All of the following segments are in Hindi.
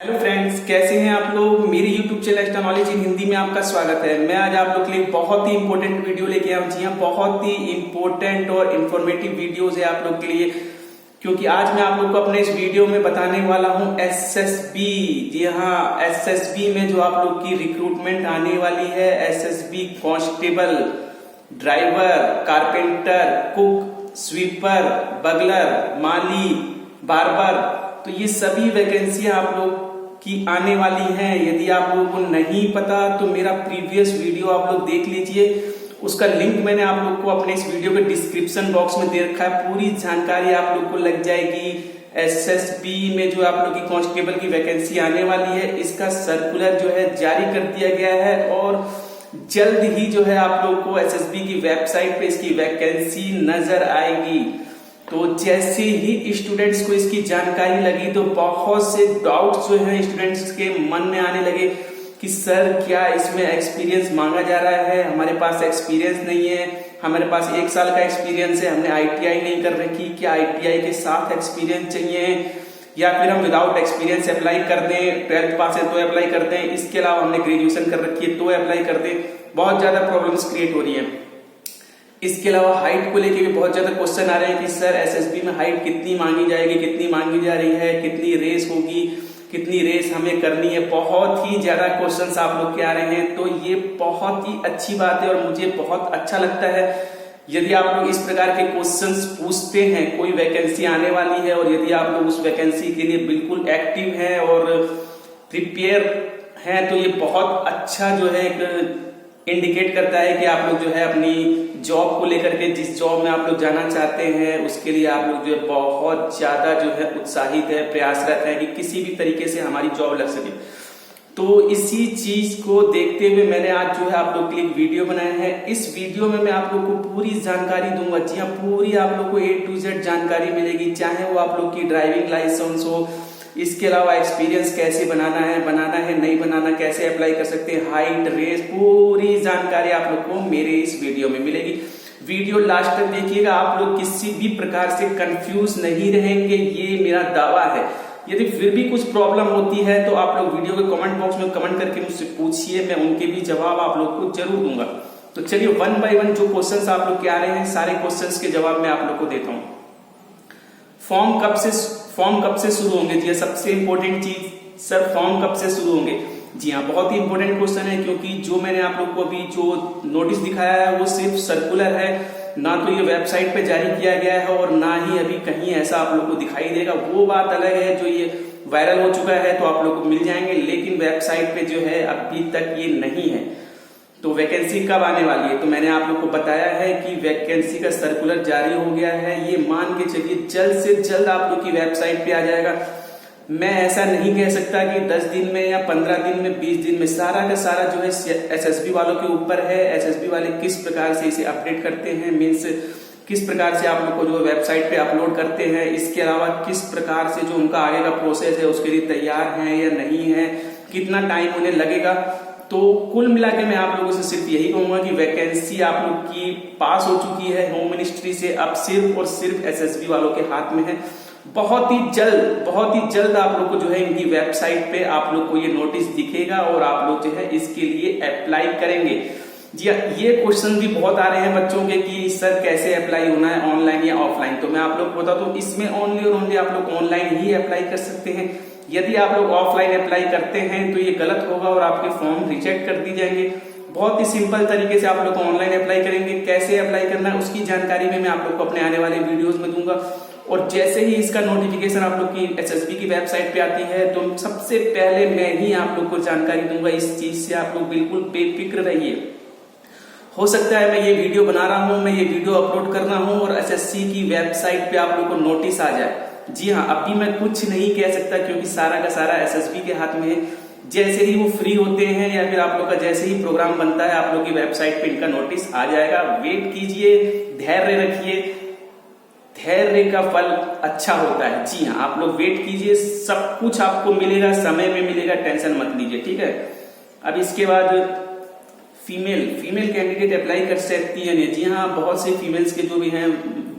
हेलो फ्रेंड्स, कैसे हैं आप लोग। मेरे YouTube channel extra knowledge in Hindi में आपका स्वागत है। मैं आज आप लोग के लिए बहुत ही इंपॉर्टेंट वीडियो लेके आया हूं। जी हाँ, बहुत ही इंपॉर्टेंट और इन्फॉर्मेटिव वीडियोस है आप लोग के लिए, क्योंकि आज मैं आप लोग को अपने इस वीडियो में बताने वाला हूं एसएसबी। जी हाँ, एसएसबी में जो आप लोग की रिक्रूटमेंट आने वाली है, SSB constable, driver, carpenter, cook, sweeper, bugler, माली, बार्बर, तो ये सभी वैकेंसियां आप लोग की आने वाली हैं। यदि आप लोगों को नहीं पता तो मेरा प्रीवियस वीडियो आप लोग देख लीजिए, उसका लिंक मैंने आप लोग को अपने इस वीडियो के डिस्क्रिप्शन बॉक्स में दे रखा है। पूरी जानकारी आप लोग को लग जाएगी। एसएसबी में जो आप लोग की कांस्टेबल की वैकेंसी आने वाली है, इसका सर्कुलर जो है जारी कर दिया गया है और जल्द ही जो है आप लोग को एसएसबी की वेबसाइट पे इसकी वैकेंसी नजर आएगी। तो जैसे ही स्टूडेंट्स को इसकी जानकारी लगी तो बहुत से डाउट्स जो हैं स्टूडेंट्स के मन में आने लगे कि सर क्या इसमें एक्सपीरियंस मांगा जा रहा है, हमारे पास एक्सपीरियंस नहीं है, हमारे पास 1 साल का एक्सपीरियंस है, हमने आईटीआई नहीं कर रखी, क्या आईटीआई के साथ एक्सपीरियंस चाहिए, या फिर हम विदाउट एक्सपीरियंस अप्लाई कर दें, 12th पास है तो अप्लाई कर दें, इसके अलावा हमने ग्रेजुएशन कर रखी है तो अप्लाई कर दें। बहुत ज्यादा प्रॉब्लम्स क्रिएट हो रही है। इसके अलावा हाइट को लेके भी बहुत ज्यादा क्वेश्चन आ रहे हैं कि सर एसएसबी में हाइट कितनी मांगी जाएगी, कितनी मांगी जा रही है, कितनी रेस होगी, कितनी रेस हमें करनी है। बहुत ही ज्यादा क्वेश्चंस आप लोग के आ रहे हैं, तो ये बहुत ही अच्छी बात है और मुझे बहुत अच्छा लगता है यदि आप लोग इस प्रकार के क्वेश्चंस पूछते हैं। कोई वैकेंसी आने वाली है और यदि आप लोग उस वैकेंसी के लिए बिल्कुल एक्टिव हैं और प्रिपेयर हैं, तो ये बहुत अच्छा जो है एक इंडिकेट करता है कि आप लोग जो है अपनी जॉब को लेकर के, जिस जॉब में आप लोग जाना चाहते हैं उसके लिए आप लोग जो है बहुत ज्यादा जो है उत्साहित है, प्रयासरत है कि किसी भी तरीके से हमारी जॉब लग सके। तो इसी चीज को देखते हुए मैंने आज जो है आप लोग के लिए वीडियो बनाया है। इस वीडियो में मैं आप लोग को पूरी जानकारी दूंगा। जी हाँ, पूरी आप लोग को A to Z जानकारी मिलेगी, चाहे वो आप लोग की ड्राइविंग लाइसेंस हो, इसके अलावा एक्सपीरियंस कैसे बनाना है नहीं बनाना, कैसे अप्लाई कर सकते हैं, हाइट, रेस, पूरी जानकारी आप लोग को मेरे इस वीडियो में मिलेगी। वीडियो लास्ट तक देखिएगा, आप लोग किसी भी प्रकार से कंफ्यूज नहीं रहेंगे, ये मेरा दावा है। यदि फिर भी कुछ प्रॉब्लम होती है तो आप लोग वीडियो के कमेंट बॉक्स में कमेंट करके मुझसे पूछिए, मैं उनके भी जवाब आप लोग को जरूर दूंगा। तो चलिए 1 by 1 जो क्वेश्चंस आप लोग के आ रहे हैं, सारे क्वेश्चंस के जवाब मैं आप लोग को देता हूँ। फॉर्म कब से शुरू होंगे। जी सबसे इंपॉर्टेंट चीज, सर फॉर्म कब से शुरू होंगे। जी हाँ, बहुत ही इंपॉर्टेंट क्वेश्चन है, क्योंकि जो मैंने आप लोग को अभी जो नोटिस दिखाया है वो सिर्फ सर्कुलर है, ना तो ये वेबसाइट पे जारी किया गया है और ना ही अभी कहीं ऐसा आप लोग को दिखाई देगा। वो बात अलग है, जो ये वायरल हो चुका है तो आप लोग को मिल जाएंगे, लेकिन वेबसाइट पे जो है अभी तक ये नहीं है। तो वैकेंसी कब आने वाली है, तो मैंने आप लोग को बताया है कि वैकेंसी का सर्कुलर जारी हो गया है। ये मान के चलिए जल्द से जल्द आप लोग की वेबसाइट पे आ जाएगा। मैं ऐसा नहीं कह सकता कि 10 दिन में या 15 दिन में, 20 दिन में, सारा का सारा जो है एसएसबी वालों के ऊपर है। एसएसबी वाले किस प्रकार से इसे अपडेट करते हैं, मीन्स किस प्रकार से आप लोग को जो वेबसाइट पे अपलोड करते हैं, इसके अलावा किस प्रकार से जो उनका आगे का प्रोसेस है उसके लिए तैयार है या नहीं है, कितना टाइम उन्हें लगेगा। तो कुल मिला के मैं आप लोगों से सिर्फ यही कहूंगा कि वैकेंसी आप लोग की पास हो चुकी है होम मिनिस्ट्री से, अब सिर्फ और सिर्फ एसएसबी वालों के हाथ में है। बहुत ही जल्द आप लोग को जो है इनकी वेबसाइट पे आप लोग को ये नोटिस दिखेगा और आप लोग जो है इसके लिए अप्लाई करेंगे। जी ये क्वेश्चन भी बहुत आ रहे हैं बच्चों के कि सर कैसे अप्लाई होना है, ऑनलाइन या ऑफलाइन। तो मैं आप लोग को बता दूं, इसमें ओनली और ओनली आप लोग ऑनलाइन ही अप्लाई कर सकते हैं। यदि आप लोग ऑफलाइन अप्लाई करते हैं तो ये गलत होगा और आपके फॉर्म रिजेक्ट कर दी जाएंगे। बहुत ही सिंपल तरीके से आप लोग ऑनलाइन अप्लाई करेंगे। कैसे अप्लाई करना है उसकी जानकारी में मैं आप लोग को अपने आने वाले वीडियोस में दूंगा, और जैसे ही इसका नोटिफिकेशन आप लोग की एसएसबी की वेबसाइट पे आती है तो सबसे पहले मैं ही आप लोग को जानकारी दूंगा। इस चीज से आप लोग बिल्कुल बेफिक्र रहिए। हो सकता है मैं ये वीडियो बना रहा हूं, मैं ये वीडियो अपलोड कर रहा हूं और एसएससी की वेबसाइट पे आप लोग को नोटिस आ जाए। जी हाँ, अभी मैं कुछ नहीं कह सकता क्योंकि सारा का सारा एसएसबी के हाथ में है। जैसे ही वो फ्री होते हैं या फिर आप लोग का जैसे ही प्रोग्राम बनता है, आप लोग की वेबसाइट पे इनका नोटिस आ जाएगा। वेट कीजिए, धैर्य रखिए, धैर्य का फल अच्छा होता है। जी हाँ, आप लोग वेट कीजिए, सब कुछ आपको मिलेगा, समय में मिलेगा, टेंशन मत लीजिए, ठीक है। अब इसके बाद फीमेल कैंडिडेट अप्लाई कर सकती है। जी हाँ, बहुत से फीमेल्स के जो भी हैं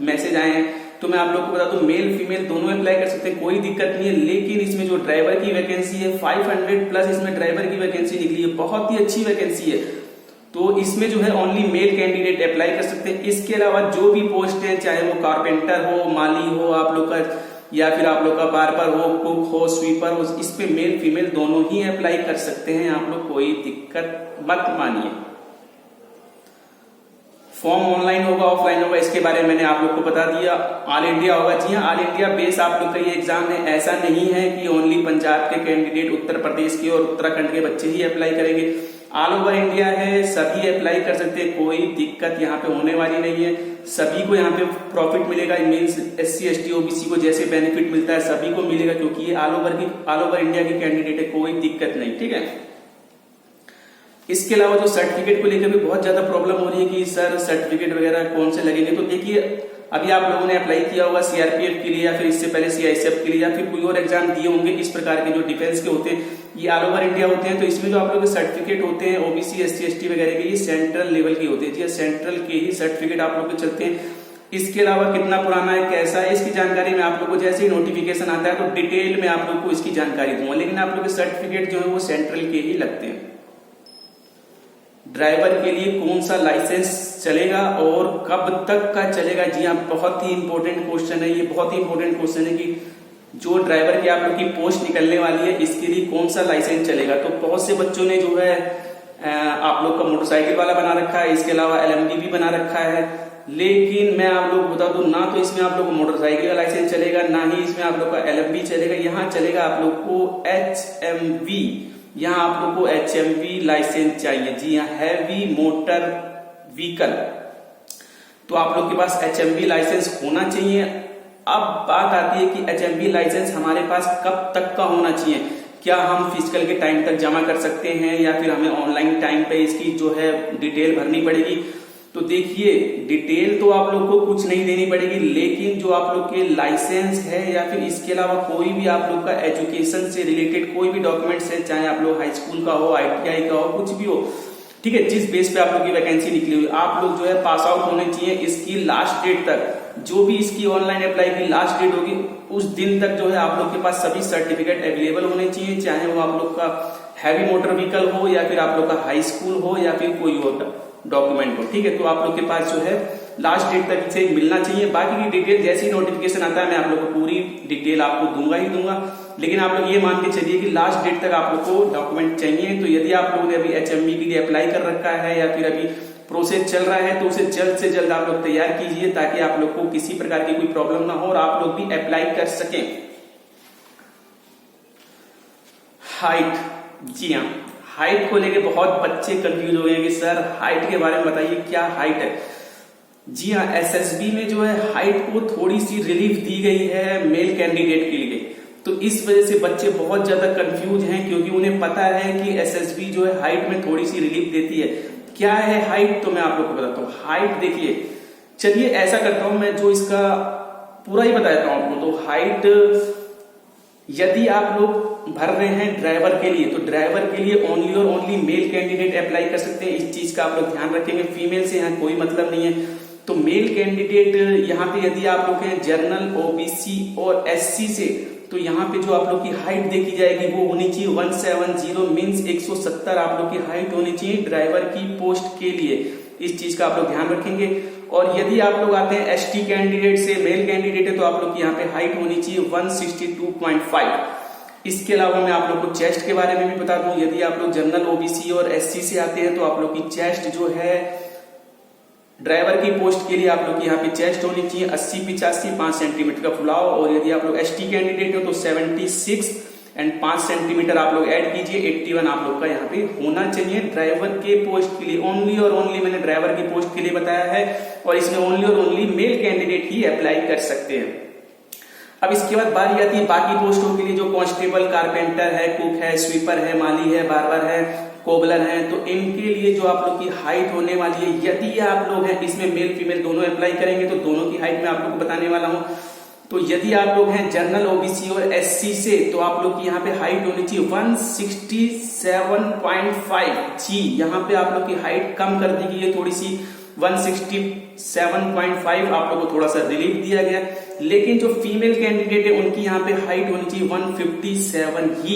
मैसेज आए हैं तो मैं आप लोग को बता दूं मेल फीमेल दोनों अप्लाई कर सकते हैं, कोई दिक्कत नहीं है। लेकिन इसमें जो ड्राइवर की वैकेंसी है 500 प्लस इसमें ड्राइवर की वैकेंसी निकली है, बहुत ही अच्छी वैकेंसी है। तो इसमें जो है ओनली मेल कैंडिडेट अप्लाई कर सकते हैं। इसके अलावा जो भी पोस्ट है, चाहे वो कारपेंटर हो, माली हो आप लोग का, या फिर आप लोग का बार्बर हो, कुक हो, स्वीपर हो, इस पे मेल फीमेल दोनों ही अप्लाई कर सकते हैं आप लोग, कोई दिक्कत मत मानिए। फॉर्म ऑनलाइन होगा ऑफलाइन होगा इसके बारे में मैंने आप लोग को बता दिया। ऑल इंडिया होगा, जी हाँ ऑल इंडिया बेस आप लोग का ये एग्जाम है। ऐसा नहीं है कि ओनली पंजाब के कैंडिडेट, उत्तर प्रदेश के और उत्तराखंड के बच्चे ही अप्लाई करेंगे। ऑल ओवर इंडिया है, सभी अप्लाई कर सकते हैं, कोई दिक्कत यहाँ पे होने वाली नहीं है। सभी को यहाँ पे प्रॉफिट मिलेगा, मीन्स SC ST OBC को जैसे बेनिफिट मिलता है सभी को मिलेगा, क्योंकि ये ऑल ओवर इंडिया की कैंडिडेट है, कोई दिक्कत नहीं, ठीक है। इसके अलावा जो सर्टिफिकेट को लेकर भी बहुत ज्यादा प्रॉब्लम हो रही है कि सर सर्टिफिकेट वगैरह कौन से लगेंगे, तो देखिए अभी आप लोगों ने अप्लाई किया होगा CRPF के लिए, या फिर इससे पहले CISF के लिए, या फिर कोई और एग्जाम दिए होंगे इस प्रकार के जो डिफेंस के होते हैं, ये ऑल ओवर इंडिया होते हैं। तो इसमें जो आप लोग के सर्टिफिकेट होते हैं OBC SC ST वगैरह के, ये सेंट्रल लेवल के होते हैं, जी सेंट्रल के ही सर्टिफिकेट आप लोग के चलते हैं। इसके अलावा कितना पुराना है, कैसा है, इसकी जानकारी मैं आप लोग को जैसे ही नोटिफिकेशन आता है तो डिटेल में आप लोग को इसकी जानकारी दूंगा। लेकिन आप लोग के सर्टिफिकेट जो है वो सेंट्रल के ही लगते हैं। ड्राइवर के लिए कौन सा लाइसेंस चलेगा और कब तक का चलेगा, जी हाँ बहुत ही इंपॉर्टेंट क्वेश्चन है ये, बहुत ही इंपॉर्टेंट क्वेश्चन है कि जो ड्राइवर की आप लोग की पोस्ट निकलने वाली है इसके लिए कौन सा लाइसेंस चलेगा। तो बहुत से बच्चों ने जो है आप लोग का मोटरसाइकिल वाला बना रखा है, इसके अलावा LMD भी बना रखा है। लेकिन मैं आप लोग को बता दूं, ना तो इसमें आप लोग को मोटरसाइकिल का लाइसेंस चलेगा, ना ही इसमें आप लोग का LMD चलेगा। यहाँ चलेगा आप लोग को HMV, यहाँ आप लोग को HMV लाइसेंस चाहिए, जी हाँ हैवी मोटर व्हीकल। तो आप लोग के पास HMV लाइसेंस होना चाहिए। अब बात आती है कि HMV लाइसेंस हमारे पास कब तक का होना चाहिए, क्या हम फिजिकल के टाइम तक जमा कर सकते हैं या फिर हमें ऑनलाइन टाइम पे इसकी जो है डिटेल भरनी पड़ेगी। तो देखिए डिटेल तो आप लोग को कुछ नहीं देनी पड़ेगी, लेकिन जो आप लोग के लाइसेंस है या फिर इसके अलावा कोई भी आप लोग का एजुकेशन से रिलेटेड कोई भी डॉक्यूमेंट्स है, चाहे आप लोग हाई स्कूल का हो, ITI का हो, कुछ भी हो, ठीक है, जिस बेस पे आप लोग की वैकेंसी निकली हुई, आप लोग जो है पास आउट होने चाहिए। इसकी लास्ट डेट तक, जो भी इसकी ऑनलाइन अप्लाई की लास्ट डेट होगी उस दिन तक जो है आप लोग के पास सभी सर्टिफिकेट अवेलेबल होने चाहिए, चाहे वो आप लोग का हैवी मोटर व्हीकल हो या फिर आप लोग का हाई स्कूल हो या फिर कोई और डॉक्यूमेंट हो, ठीक है। तो आप लोग के पास जो है लास्ट डेट तक इसे मिलना चाहिए। बाकी की डिटेल जैसे ही नोटिफिकेशन आता है मैं आप लोग को पूरी डिटेल आपको दूंगा ही दूंगा, लेकिन आप लोग ये मान के चलिए कि लास्ट डेट तक आप लोग को डॉक्यूमेंट चाहिए। तो यदि आप लोगों ने अभी HMV के लिए अप्लाई कर रखा है या फिर अभी प्रोसेस चल रहा है तो उसे जल्द से जल्द आप लोग तैयार कीजिए, ताकि आप लोग को किसी प्रकार की कोई प्रॉब्लम ना हो और आप लोग भी अप्लाई कर सकें। हाइट, जी हाँ हाइट को लेके बहुत बच्चे कंफ्यूज हो गए कि सर हाइट के बारे में बताइए क्या हाइट है। जी हाँ SSB में जो है हाइट को थोड़ी सी रिलीफ दी गई है मेल कैंडिडेट के लिए, तो इस वजह से बच्चे बहुत ज्यादा कंफ्यूज हैं, क्योंकि उन्हें पता है कि SSB जो है हाइट में थोड़ी सी रिलीफ देती है। क्या है हाइट, तो मैं आप लोग को बताता हूँ। हाइट देखिए, चलिए ऐसा करता हूं मैं जो इसका पूरा ही बता देता हूं आपको। तो हाइट यदि आप लोग भर रहे हैं ड्राइवर के लिए, तो ड्राइवर के लिए ओनली और ओनली मेल कैंडिडेट अप्लाई कर सकते हैं, इस चीज का आप लोग ध्यान रखेंगे। फीमेल से यहाँ कोई मतलब नहीं है। तो मेल कैंडिडेट यहाँ पे यदि आप लोग हैं जनरल OBC और SC से, तो यहाँ पे जो आप लोग की हाइट देखी जाएगी वो होनी चाहिए 170 मीन्स 170 आप लोग की हाइट होनी चाहिए ड्राइवर की पोस्ट के लिए। इस चीज का आप लोग ध्यान रखेंगे। और यदि आप लोग आते हैं ST कैंडिडेट से, मेल कैंडिडेट है, तो आप लोग की यहाँ पे हाइट होनी चाहिए 162.5। इसके अलावा मैं आप लोग को चेस्ट के बारे में भी बता दूं, यदि आप लोग जनरल OBC और SC से आते हैं तो आप लोग की चेस्ट जो है ड्राइवर की पोस्ट के लिए आप लोग की यहाँ पे चेस्ट होनी चाहिए 80-85 5 सेंटीमीटर का फुलाव। और यदि आप लोग ST कैंडिडेट हो तो 76 एंड 5 सेंटीमीटर आप लोग ऐड कीजिए, 81 आप लोग का यहाँ पे होना चाहिए ड्राइवर के पोस्ट के लिए। ओनली और ओनली मैंने ड्राइवर की पोस्ट के लिए बताया है, और इसमें ओनली और ओनली मेल कैंडिडेट ही अप्लाई कर सकते हैं। अब इसके बाद बारी आती है बाकी पोस्टों के लिए, जो कांस्टेबल, कारपेंटर है, कुक है, स्वीपर है, माली है, बार्बर है, कोबलर है। तो इनके लिए जो आप लोग की हाइट होने वाली है, यदि आप लोग हैं इसमें मेल फीमेल दोनों अप्लाई करेंगे तो दोनों की हाइट मैं आप लोग को बताने वाला हूं। तो यदि आप लोग हैं जनरल OBC और SC से, तो आप लोग की यहाँ पे हाइट होनी चाहिए 167.5। जी यहाँ पे आप लोग की हाइट कम कर दी गई है थोड़ी सी, 167.5 आप लोगों को थोड़ा सा रिलीफ दिया गया, लेकिन जो फीमेल कैंडिडेट है उनकी यहाँ पे हाइट होनी चाहिए 157 ही।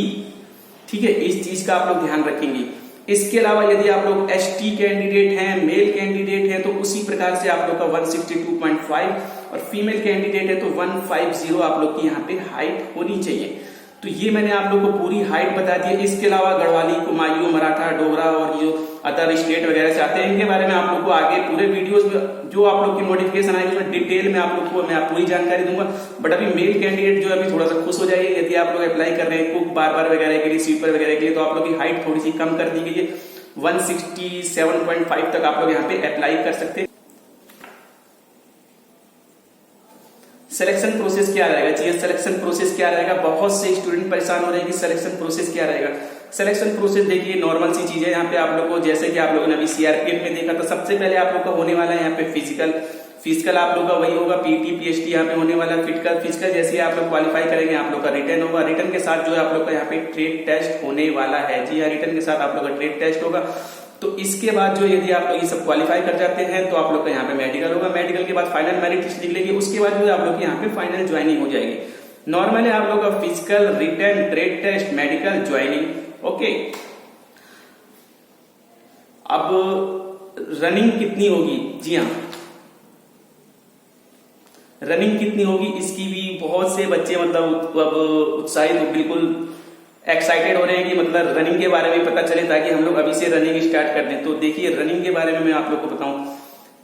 ठीक है, इस चीज का आप लोग ध्यान रखेंगे। इसके अलावा यदि आप लोग एसटी कैंडिडेट हैं, मेल कैंडिडेट हैं, तो उसी प्रकार से आप लोग का 162.5 और फीमेल कैंडिडेट है तो 150 आप लोग की यहाँ पे हाइट होनी चाहिए। तो ये मैंने आप लोग को पूरी हाइट बता दी है। इसके अलावा गढ़वाली, कुमायूं, मराठा, डोगरा और ये अदर स्टेट वगैरह से आते हैं, इनके बारे में आप लोग को आगे पूरे वीडियोस में जो आप लोग की नोटिफिकेशन आएगी उसमें डिटेल में आप लोग को मैं पूरी जानकारी दूंगा। बट अभी मेल कैंडिडेट जो अभी थोड़ा सा खुश हो जाइए, यदि आप लोग अप्लाई कर रहे हैं कुक, बार वगैरह के लिए, स्वीपर वगैरह के लिए, तो आप लोग की हाइट थोड़ी सी कम कर दी गई है। 167.5 तक आप लोग यहाँ पे अप्लाई कर सकते हैं। सिलेक्शन प्रोसेस क्या रहेगा जी? सिलेक्शन प्रोसेस क्या रहेगा? बहुत से स्टूडेंट परेशान हो रहे हैं कि सिलेक्शन प्रोसेस क्या रहेगा। सिलेक्शन प्रोसेस देखिए नॉर्मल सी चीज है। यहाँ पे आप लोग को, जैसे कि आप लोगों ने अभी सीआरपीएफ में देखा, तो सबसे पहले आप लोग का होने वाला है यहाँ पे फिजिकल आप लोग का वही होगा, पीटी पीएचटी यहाँ पे होने वाला है। फिजिकल जैसे आप लोग क्वालिफाई करेंगे आप लोग का रिटर्न होगा। रिटर्न के साथ जो है आप लोग का यहाँ पे ट्रेड टेस्ट होने वाला है जी हाँ, रिटर्न के साथ आप लोग का ट्रेड टेस्ट होगा। तो इसके बाद जो यदि आप लोग ये सब क्वालिफाई कर जाते हैं तो आप लोग का यहाँ पे मेडिकल होगा। मेडिकल के बाद फाइनल मेरिट लिस्ट निकलेगी, उसके बाद जो आप लोग की यहाँ पे फाइनल ज्वाइनिंग हो जाएगी। नॉर्मली आप लोग का physical, written, trade test, medical, joining. Okay, अब रनिंग कितनी होगी? जी हाँ, रनिंग कितनी होगी इसकी भी बहुत से बच्चे मतलब अब उत्साहित, बिल्कुल एक्साइटेड हो रहे हैं कि मतलब रनिंग के बारे में पता चले ताकि हम लोग अभी से रनिंग स्टार्ट कर दें। तो देखिए रनिंग के बारे में मैं आप लोग को बताऊं,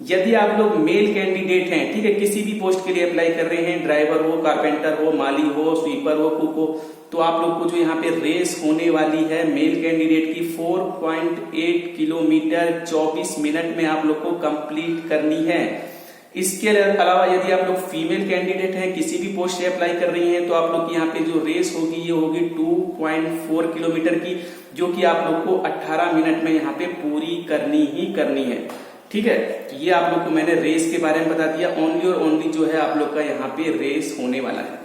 यदि आप लोग मेल कैंडिडेट हैं, ठीक है, किसी भी पोस्ट के लिए अप्लाई कर रहे हैं, ड्राइवर हो, कारपेंटर हो, माली हो, स्वीपर हो, कुक हो, तो आप लोग को जो यहाँ पे रेस होने वाली है मेल कैंडिडेट की 4.8 किलोमीटर 24 मिनट में आप लोग को कंप्लीट करनी है। इसके अलावा यदि आप लोग फीमेल कैंडिडेट हैं, किसी भी पोस्ट से अप्लाई कर रही हैं, तो आप लोग की यहाँ पे जो रेस होगी ये होगी 2.4 किलोमीटर की, जो कि आप लोग को 18 मिनट में यहाँ पे पूरी करनी ही करनी है। ठीक है, ये आप लोग को मैंने रेस के बारे में बता दिया। ओनली और ओनली जो है आप लोग का यहाँ पे रेस होने वाला है।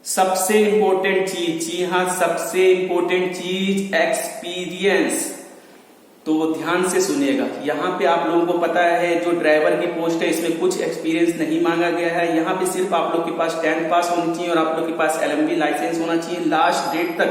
सबसे इंपॉर्टेंट चीज, जी हाँ, सबसे इंपॉर्टेंट चीज एक्सपीरियंस। तो ध्यान से सुनिएगा, यहाँ पे आप लोगों को पता है जो ड्राइवर की पोस्ट है इसमें कुछ एक्सपीरियंस नहीं मांगा गया है। यहाँ पे सिर्फ आप लोग के पास 10th पास होनी चाहिए और आप लोग के पास LMB लाइसेंस होना चाहिए लास्ट डेट तक,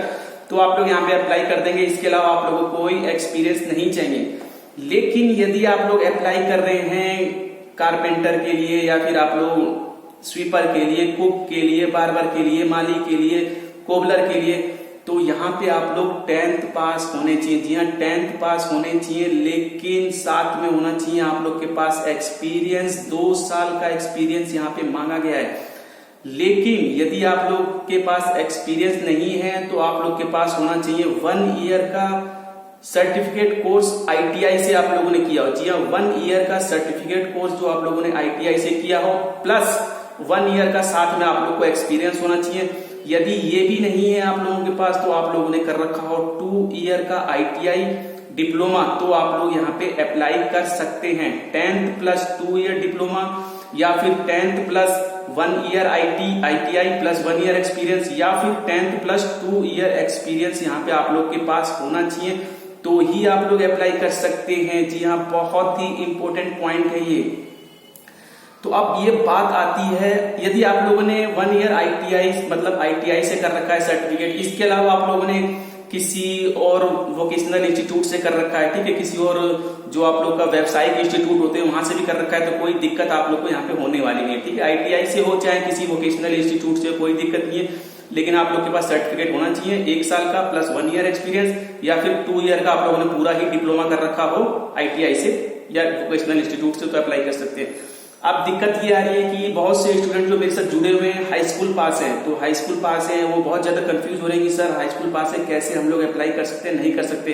तो आप लोग यहाँ पे अप्लाई कर देंगे। इसके अलावा आप लोगों को कोई एक्सपीरियंस नहीं चाहिए। लेकिन यदि आप लोग अप्लाई कर रहे हैं कारपेंटर के लिए, या फिर आप लोग स्वीपर के लिए, कुक के लिए, बार्बर के लिए, माली के लिए, कोबलर के लिए, तो यहाँ पे आप लोग 10th पास होने चाहिए। जी हाँ, 10th पास होने चाहिए, लेकिन साथ में होना चाहिए आप लोग के पास एक्सपीरियंस। 2 साल का एक्सपीरियंस यहाँ पे मांगा गया है। लेकिन यदि आप लोग के पास एक्सपीरियंस नहीं है तो आप लोग के पास होना चाहिए 1 ईयर का सर्टिफिकेट कोर्स ITI से आप लोगों ने किया हो। जी हाँ, 1 ईयर का सर्टिफिकेट कोर्स जो आप लोगों ने ITI से किया हो, प्लस 1 ईयर का साथ में आप लोग को एक्सपीरियंस होना चाहिए। यदि ये भी नहीं है आप लोगों के पास तो आप लोगों ने कर रखा हो 2 ईयर का ITI डिप्लोमा, तो आप लोग यहाँ पे अप्लाई कर सकते हैं। 10th प्लस 2 ईयर डिप्लोमा, या फिर 10th plus 1 year ITI plus 1 year experience, या फिर 10th प्लस 2 ईयर एक्सपीरियंस यहाँ पे आप लोग के पास होना चाहिए, तो ही आप लोग अप्लाई कर सकते हैं। जी हाँ, बहुत ही इंपॉर्टेंट पॉइंट है ये। तो अब ये बात आती है, यदि आप लोगों ने 1 ईयर ITI मतलब ITI से कर रखा है सर्टिफिकेट, इसके अलावा आप लोगों ने किसी और वोकेशनल इंस्टीट्यूट से कर रखा है, ठीक है, किसी और जो आप लोग का व्यावसायिक इंस्टीट्यूट होते हैं वहां से भी कर रखा है, तो कोई दिक्कत आप लोग को यहाँ पे होने वाली नहीं है। ठीक है, ITI से हो चाहे किसी वोकेशनल इंस्टीट्यूट से, कोई दिक्कत नहीं है। लेकिन आप लोग के पास सर्टिफिकेट होना चाहिए 1 साल का प्लस 1 ईयर एक्सपीरियंस, या फिर 2 ईयर का आप लोगों ने पूरा ही डिप्लोमा कर रखा हो ITI से या वोकेशनल इंस्टीट्यूट से, तो अप्लाई कर सकते हैं। अब दिक्कत ये आ रही है कि बहुत से स्टूडेंट जो मेरे साथ जुड़े हुए हैं हाई स्कूल पास है, तो हाई स्कूल पास है वो बहुत ज्यादा कंफ्यूज हो रहे हैं कि सर हाई स्कूल पास है कैसे हम लोग अप्लाई कर सकते हैं, नहीं कर सकते।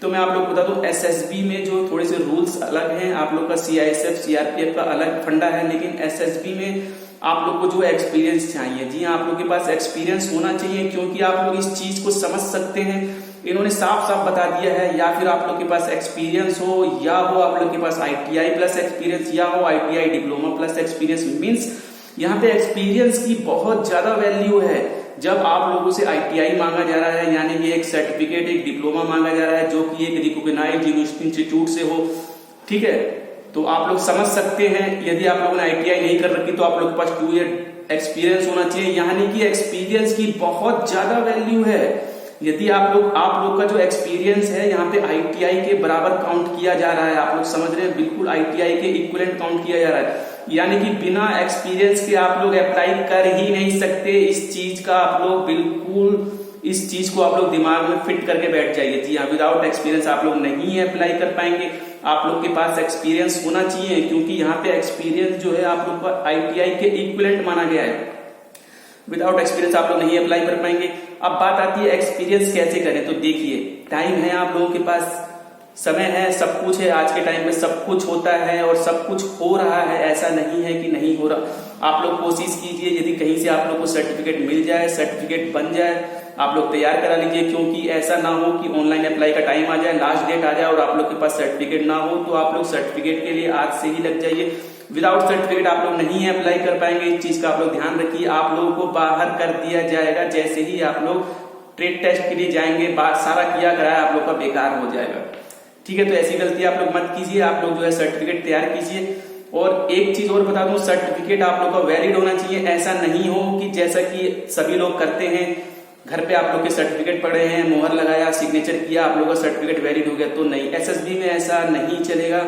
तो मैं आप लोग को बता दूं, SSB में जो थोड़े से रूल्स अलग हैं, आप लोग का CISF CRPF का अलग फंडा है, लेकिन SSB में आप लोग को जो एक्सपीरियंस चाहिए। जी हाँ, आप लोग के पास एक्सपीरियंस होना चाहिए, क्योंकि आप लोग इस चीज को समझ सकते हैं, इन्होंने साफ साफ बता दिया है। या फिर आप लोग के पास एक्सपीरियंस हो, या हो आप लोग के पास ITI प्लस एक्सपीरियंस, या हो ITI diploma plus experience. Means यहाँ पे एक्सपीरियंस की बहुत ज्यादा वैल्यू है। जब आप लोगों से ITI मांगा जा रहा है, यानी कि एक सर्टिफिकेट, एक डिप्लोमा मांगा जा रहा है जो कि एक रिकॉग्नाइज्ड इंस्टीट्यूट से हो, ठीक है, तो आप लोग समझ सकते हैं। यदि आप लोगों ने ITI नहीं कर रखी तो आप लोग के पास 2 ईयर एक्सपीरियंस होना चाहिए, यानी कि एक्सपीरियंस की बहुत ज्यादा वैल्यू है। यदि आप लोग का जो एक्सपीरियंस है यहाँ पे ITI के बराबर काउंट किया जा रहा है, आप लोग समझ रहे हैं, बिल्कुल ITI के इक्विवेलेंट काउंट किया जा रहा है, यानी कि बिना एक्सपीरियंस के आप लोग अप्लाई कर ही नहीं सकते। इस चीज का आप लोग बिल्कुल, इस चीज को आप लोग दिमाग में फिट करके बैठ जाइए। जी हाँ, विदाउट एक्सपीरियंस आप लोग नहीं अप्लाई कर पाएंगे। आप लोग के पास एक्सपीरियंस होना चाहिए, क्योंकि यहाँ पे एक्सपीरियंस जो है आप लोग का ITI के इक्विवेलेंट माना गया है। विदाउट एक्सपीरियंस आप लोग नहीं अप्लाई कर पाएंगे। अब बात आती है एक्सपीरियंस कैसे करें, तो देखिए, टाइम है आप लोगों के पास, समय है, सब कुछ है। आज के टाइम में सब कुछ होता है और सब कुछ हो रहा है, ऐसा नहीं है कि नहीं हो रहा। आप लोग कोशिश कीजिए, यदि कहीं से आप लोग को सर्टिफिकेट मिल जाए, सर्टिफिकेट बन जाए, आप लोग तैयार करा लीजिए, क्योंकि ऐसा ना हो कि ऑनलाइन अप्लाई का टाइम आ जाए, लास्ट डेट आ जाए और आप लोग के पास सर्टिफिकेट ना हो, तो आप लोग सर्टिफिकेट के लिए आज से ही लग जाइए। विदाउट सर्टिफिकेट आप लोग नहीं अप्लाई कर पाएंगे, इस चीज का आप लोग ध्यान रखिए। आप लोगों को बाहर कर दिया जाएगा जैसे ही आप लोग ट्रेड टेस्ट के लिए जाएंगे, सारा किया कराया आप लोग का बेकार हो जाएगा, ठीक है। तो ऐसी गलती आप लोग मत कीजिए, आप लोग जो है सर्टिफिकेट तैयार कीजिए। और एक चीज और बता दूं, सर्टिफिकेट आप लोग का वैलिड होना चाहिए। ऐसा नहीं हो कि जैसा कि सभी लोग करते हैं, घर पे आप लोग के सर्टिफिकेट पड़े हैं, मोहर लगाया, सिग्नेचर किया, आप लोगों का सर्टिफिकेट वैलिड हो गया, तो नहीं, SSB में ऐसा नहीं चलेगा।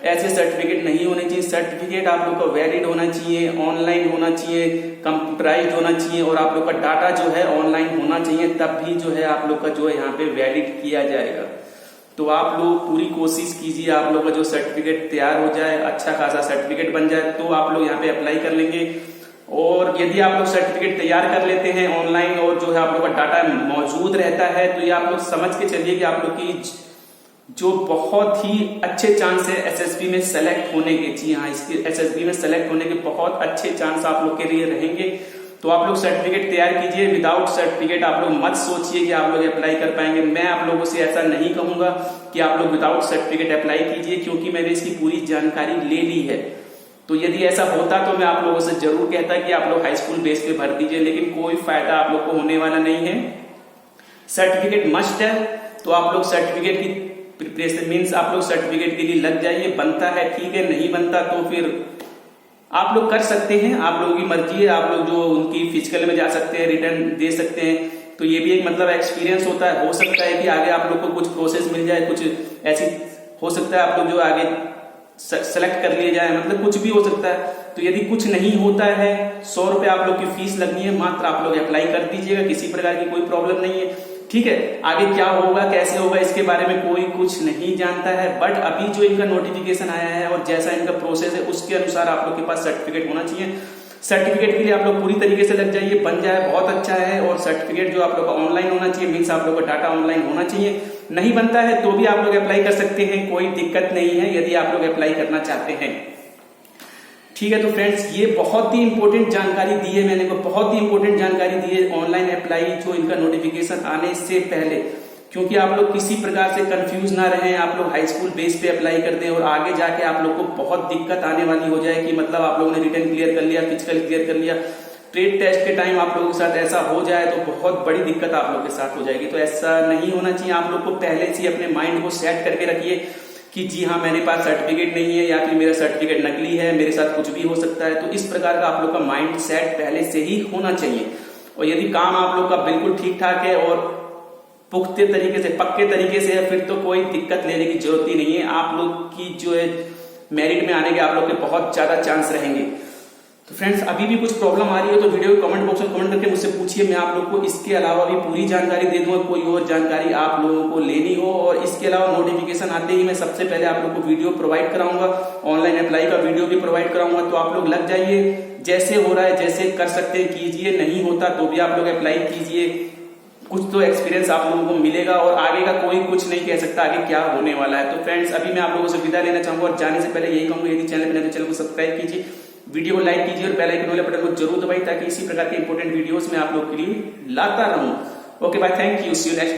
ऐसे सर्टिफिकेट नहीं होने चाहिए। सर्टिफिकेट आप लोग का वैलिड होना चाहिए, ऑनलाइन होना चाहिए, कंप्यूटराइज्ड होना चाहिए और आप लोग का डाटा जो है ऑनलाइन होना चाहिए, तब भी जो है आप लोग का जो है यहाँ पे वैलिड किया जाएगा। तो आप लोग पूरी कोशिश कीजिए, आप लोग का जो सर्टिफिकेट तैयार हो जाए, अच्छा खासा सर्टिफिकेट बन जाए, तो आप लोग यहाँ पे अप्लाई कर लेंगे। और यदि आप लोग सर्टिफिकेट तैयार कर लेते हैं ऑनलाइन और जो है आप लोग का डाटा मौजूद रहता है, तो ये आप लोग समझ के चलिए कि आप लोग की जो बहुत ही अच्छे चांस है SSB में सेलेक्ट होने के। जी हाँ, इसके SSB में सेलेक्ट होने के बहुत अच्छे चांस आप लोग के लिए रहेंगे। तो आप लोग सर्टिफिकेट तैयार कीजिए। विदाउट सर्टिफिकेट आप लोग मत सोचिए कि आप लोग अप्लाई कर पाएंगे। मैं आप लोगों से ऐसा नहीं कहूंगा कि आप लोग विदाउट सर्टिफिकेट अप्लाई कीजिए, क्योंकि मैंने इसकी पूरी जानकारी ले ली है। तो यदि ऐसा होता तो मैं आप लोगों से जरूर कहता कि आप लोग हाई स्कूल बेस पे भर दीजिए, लेकिन कोई फायदा आप लोग को होने वाला नहीं है। सर्टिफिकेट मस्ट है, तो आप लोग सर्टिफिकेट की प्रिपरेशन मीन्स आप लोग सर्टिफिकेट के लिए लग जाइए। बनता है ठीक है, नहीं बनता तो फिर आप लोग कर सकते हैं, आप लोगों की मर्जी है। आप लोग जो उनकी फिजिकल में जा सकते हैं, रिटर्न दे सकते हैं, तो ये भी एक मतलब एक्सपीरियंस होता है। हो सकता है कि आगे आप लोग को कुछ प्रोसेस मिल जाए, कुछ ऐसी हो सकता है आप लोग जो आगे सेलेक्ट कर लिए जाए, मतलब कुछ भी हो सकता है। तो यदि कुछ नहीं होता है, 100 रुपए आप लोग की फीस लगनी है, मात्र आप लोग अप्लाई कर दीजिएगा, किसी प्रकार की कोई प्रॉब्लम नहीं है, ठीक है। आगे क्या होगा, कैसे होगा, इसके बारे में कोई कुछ नहीं जानता है। बट अभी जो इनका नोटिफिकेशन आया है और जैसा इनका प्रोसेस है, उसके अनुसार आप लोग के पास सर्टिफिकेट होना चाहिए। सर्टिफिकेट के लिए आप लोग पूरी तरीके से लग जाइए, बन जाए बहुत अच्छा है। और सर्टिफिकेट जो आप लोग का ऑनलाइन होना चाहिए, मीन्स आप लोग का डाटा ऑनलाइन होना चाहिए। नहीं बनता है तो भी आप लोग अप्लाई कर सकते हैं, कोई दिक्कत नहीं है, यदि आप लोग अप्लाई करना चाहते हैं, ठीक है। तो फ्रेंड्स, ये बहुत ही इंपॉर्टेंट जानकारी दी है मैंने को, बहुत ही इंपॉर्टेंट जानकारी दी है ऑनलाइन अप्लाई जो इनका नोटिफिकेशन आने से पहले, क्योंकि आप लोग किसी प्रकार से कंफ्यूज ना रहें। आप लोग हाई स्कूल बेस पे अप्लाई कर दें और आगे जाके आप लोग को बहुत दिक्कत आने वाली हो जाए कि मतलब आप लोगों ने रिटर्न क्लियर कर लिया, फिजिकल क्लियर कर लिया, ट्रेड टेस्ट के टाइम आप लोगों के साथ ऐसा हो जाए तो बहुत बड़ी दिक्कत आप लोग के साथ हो जाएगी। तो ऐसा नहीं होना चाहिए। आप लोग को पहले से अपने माइंड को सेट करके रखिए कि जी हाँ, मेरे पास सर्टिफिकेट नहीं है या फिर मेरा सर्टिफिकेट नकली है, मेरे साथ कुछ भी हो सकता है। तो इस प्रकार का आप लोग का माइंड सेट पहले से ही होना चाहिए। और यदि काम आप लोग का बिल्कुल ठीक ठाक है और पुख्ते तरीके से, पक्के तरीके से है, फिर तो कोई दिक्कत लेने की जरूरत ही नहीं है। आप लोग की जो है मेरिट में आने के आप लोग के बहुत ज्यादा चांस रहेंगे। तो फ्रेंड्स, अभी भी कुछ प्रॉब्लम आ रही है तो वीडियो को कमेंट बॉक्स में कमेंट करके मुझसे पूछिए, मैं आप लोग को इसके अलावा भी पूरी जानकारी दे दूंगा। कोई और जानकारी आप लोगों को लेनी हो, और इसके अलावा नोटिफिकेशन आते ही मैं सबसे पहले आप लोग को वीडियो प्रोवाइड कराऊंगा, ऑनलाइन अप्लाई का वीडियो भी प्रोवाइड कराऊंगा। तो आप लोग लग जाइए, जैसे हो रहा है, जैसे कर सकते हैं कीजिए, नहीं होता तो भी आप लोग अप्लाई कीजिए। कुछ तो एक्सपीरियंस आप लोगों को मिलेगा और आगे का कोई कुछ नहीं कह सकता आगे क्या होने वाला है। तो फ्रेंड्स, अभी मैं आप लोगों से विदा लेना चाहूंगा और जाने से पहले यही कहूंगा, यदि चैनल पर नए तो चैनल को सब्सक्राइब कीजिए, वीडियो को लाइक कीजिए और बेल आइकन वाले बटन को जरूर दबाइए, ताकि इसी प्रकार के इंपॉर्टेंट वीडियोस में आप लोग के लिए लाता रहूं। Okay bye, thank you, see you next.